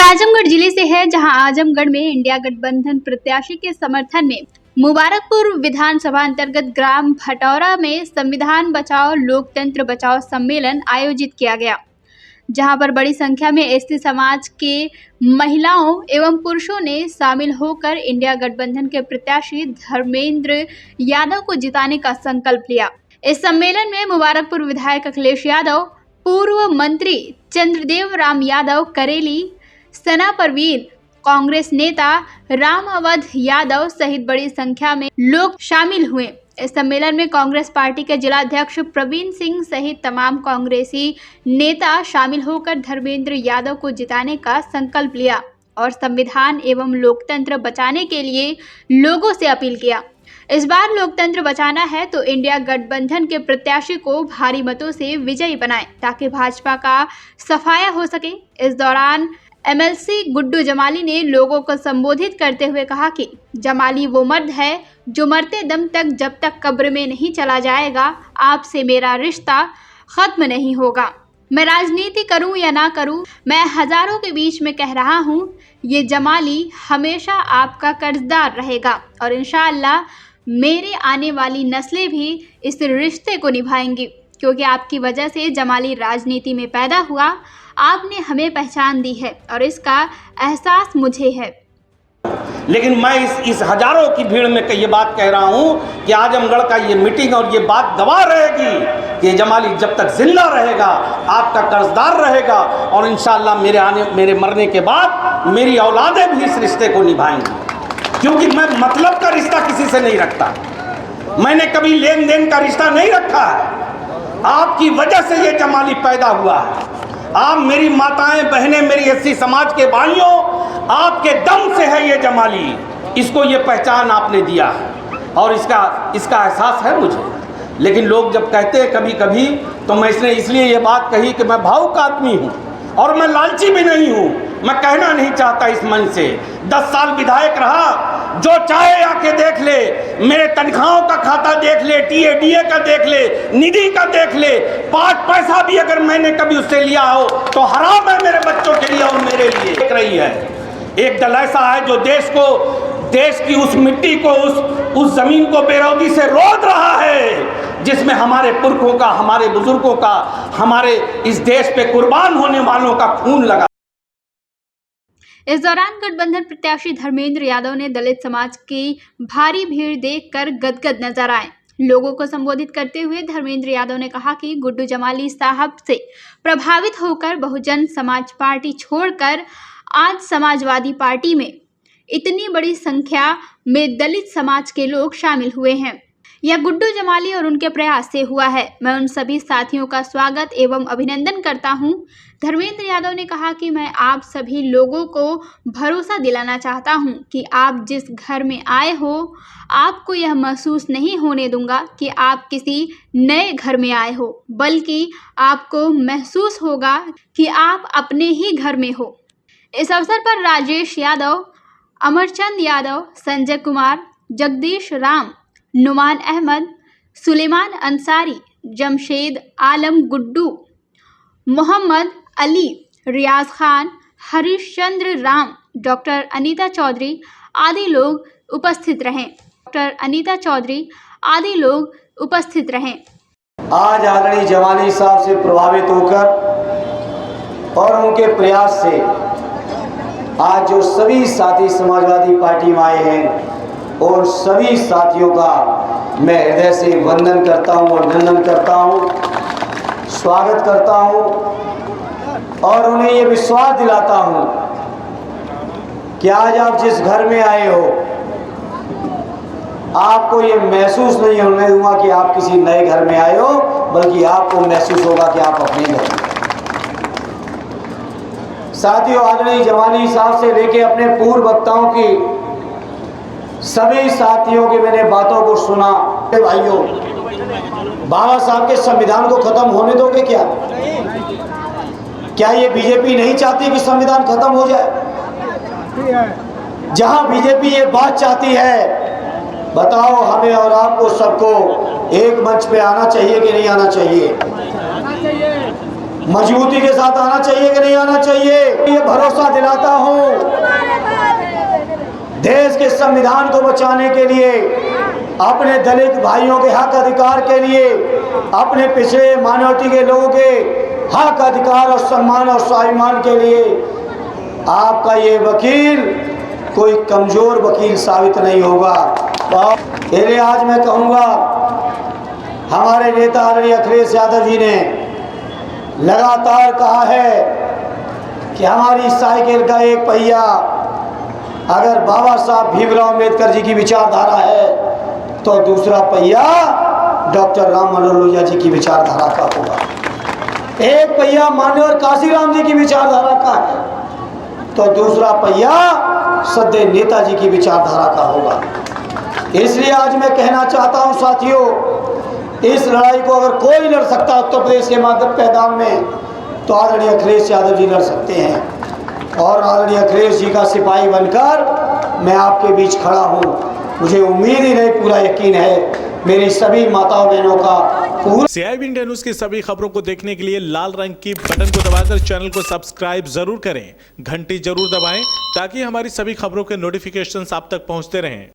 खबर आजमगढ़ जिले से है, जहां आजमगढ़ में इंडिया गठबंधन प्रत्याशी के समर्थन में मुबारकपुर विधानसभा अंतर्गत ग्राम भटौरा में संविधान बचाओ लोकतंत्र बचाओ सम्मेलन आयोजित किया गया, जहां पर बड़ी संख्या में एसटी समाज के महिलाओं एवं पुरुषों ने शामिल होकर इंडिया गठबंधन के प्रत्याशी धर्मेंद्र यादव को जिताने का संकल्प लिया। इस सम्मेलन में मुबारकपुर विधायक अखिलेश यादव, पूर्व मंत्री चंद्रदेव राम यादव करेली, सना परवीन, कांग्रेस नेता राम अवध यादव सहित बड़ी संख्या में लोग शामिल हुए। इस सम्मेलन में कांग्रेस पार्टी के जिलाध्यक्ष प्रवीण सिंह सहित तमाम कांग्रेसी नेता शामिल होकर धर्मेंद्र यादव को जिताने का संकल्प लिया और संविधान एवं लोकतंत्र बचाने के लिए लोगों से अपील किया। इस बार लोकतंत्र बचाना है तो इंडिया गठबंधन के प्रत्याशी को भारी मतों से विजयी बनाएं, ताकि भाजपा का सफाया हो सके। इस दौरान एमएलसी गुड्डू जमाली ने लोगों को संबोधित करते हुए कहा कि जमाली वो मर्द है जो मरते दम तक जब तक कब्र में नहीं चला जाएगा, आपसे मेरा रिश्ता खत्म नहीं होगा। मैं राजनीति करूं या ना करूं, मैं हजारों के बीच में कह रहा हूं, ये जमाली हमेशा आपका कर्जदार रहेगा और इंशाअल्लाह मेरे आने वाली नस्लें भी इस रिश्ते को निभाएंगी, क्योंकि आपकी वजह से जमाली राजनीति में पैदा हुआ। आपने हमें पहचान दी है और इसका एहसास मुझे है। लेकिन मैं इस हजारों की भीड़ में ये बात कह रहा हूं कि आजमगढ़ का ये मीटिंग और ये बात गवाह रहेगी कि जमाली जब तक जिंदा रहेगा आपका कर्जदार रहेगा और इंशाअल्लाह मेरे मरने के बाद मेरी औलादें भी इस रिश्ते को निभाएंगी, क्योंकि मैं मतलब का रिश्ता किसी से नहीं रखता। मैंने कभी लेन देन का रिश्ता नहीं रखा है। आपकी वजह से ये जमाली पैदा हुआ है। आप मेरी माताएं बहनें, मेरी एससी समाज के भाइयों, आपके दम से है ये जमाली। इसको ये पहचान आपने दिया है और इसका एहसास है मुझे। लेकिन लोग जब कहते हैं कभी कभी, तो मैं इसलिए ये बात कही कि मैं भावुक आदमी हूँ और मैं लालची भी नहीं हूँ। मैं कहना नहीं चाहता इस मन से। 10 साल विधायक रहा, जो चाहे आके देख ले, मेरे तनख्वाहों का खाता देख ले, टीए का देख ले, निधि का देख ले। 5 पैसा भी अगर मैंने कभी उससे लिया हो तो हराम है मेरे बच्चों के लिए और मेरे लिए। देख रही है, एक दल ऐसा है जो देश की उस मिट्टी को, उस जमीन को बेरौदी से रोध रहा है, जिसमें हमारे पुरखों का, हमारे बुजुर्गों का, हमारे इस देश पे कुर्बान होने वालों का खून लगा। इस दौरान गठबंधन प्रत्याशी धर्मेंद्र यादव ने दलित समाज की भारी भीड़ देखकर गदगद नजर आए। लोगों को संबोधित करते हुए धर्मेंद्र यादव ने कहा कि गुड्डू जमाली साहब से प्रभावित होकर बहुजन समाज पार्टी छोड़कर आज समाजवादी पार्टी में इतनी बड़ी संख्या में दलित समाज के लोग शामिल हुए हैं। यह गुड्डू जमाली और उनके प्रयास से हुआ है। मैं उन सभी साथियों का स्वागत एवं अभिनंदन करता हूं। धर्मेंद्र यादव ने कहा कि मैं आप सभी लोगों को भरोसा दिलाना चाहता हूं कि आप जिस घर में आए हो, आपको यह महसूस नहीं होने दूंगा कि आप किसी नए घर में आए हो, बल्कि आपको महसूस होगा कि आप अपने ही घर में हो। इस अवसर पर राजेश यादव, अमरचंद यादव, संजय कुमार, जगदीश राम, नुमान अहमद, सुलेमान अंसारी, जमशेद आलम, गुड्डू, मोहम्मद अली, रियाज खान, हरिश्चंद्र राम, डॉक्टर अनीता चौधरी आदि लोग उपस्थित रहें। आज आदरणीय जमाली साहब से प्रभावित होकर और उनके प्रयास से आज जो सभी साथी समाजवादी पार्टी में आए हैं, और सभी साथियों का मैं हृदय से वंदन करता हूं और अभिनंदन करता हूं, स्वागत करता हूं और उन्हें ये विश्वास दिलाता हूं कि आज आप जिस घर में आए हो, आपको ये महसूस नहीं होने दूंगा कि आप किसी नए घर में आए हो, बल्कि आपको महसूस होगा कि आप अपने घर में। साथियों, आदरणीय जमाली साहब से लेके अपने पूर्व वक्ताओं की सभी साथियों की मैंने बातों को सुना। भाइयों, बाबा साहब के संविधान को खत्म होने दोगे क्या? क्या ये बीजेपी नहीं चाहती कि संविधान खत्म हो जाए? जहां बीजेपी ये बात चाहती है, बताओ हमें और आपको सबको एक मंच पे आना चाहिए कि नहीं आना चाहिए? मजबूती के साथ आना चाहिए कि नहीं आना चाहिए। ये भरोसा दिलाता हूँ, देश के संविधान को बचाने के लिए, अपने दलित भाइयों के हक अधिकार के लिए, अपने पिछड़े माइनॉरिटी के लोगों के हक अधिकार और सम्मान और स्वाभिमान के लिए आपका ये वकील कोई कमज़ोर वकील साबित नहीं होगा। इसलिए आज मैं कहूँगा, हमारे नेता आदरणीय अखिलेश यादव जी ने लगातार कहा है कि हमारी साइकिल का एक पहिया अगर बाबा साहब भीमराव अम्बेडकर जी की विचारधारा है तो दूसरा पहिया डॉक्टर राम मनोहर लोहिया जी की विचारधारा का होगा। एक पहिया मान्यवर काशीराम जी की विचारधारा का है तो दूसरा पहिया सदैव नेताजी की विचारधारा का होगा। इसलिए आज मैं कहना चाहता हूं साथियों, इस लड़ाई को अगर कोई लड़ सकता उत्तर प्रदेश के मैदान में तो आदरणीय अखिलेश यादव जी लड़ सकते हैं। और आदरणीय अखिलेश जी का सिपाही बनकर मैं आपके बीच खड़ा हूं। मुझे उम्मीद ही नहीं, पूरा यकीन है मेरी सभी माताओं बहनों का पूरा। CIB इंडिया न्यूज की सभी खबरों को देखने के लिए लाल रंग की बटन को दबाकर चैनल को सब्सक्राइब जरूर करें, घंटी जरूर दबाएं ताकि हमारी सभी खबरों के नोटिफिकेशंस आप तक पहुंचते रहें।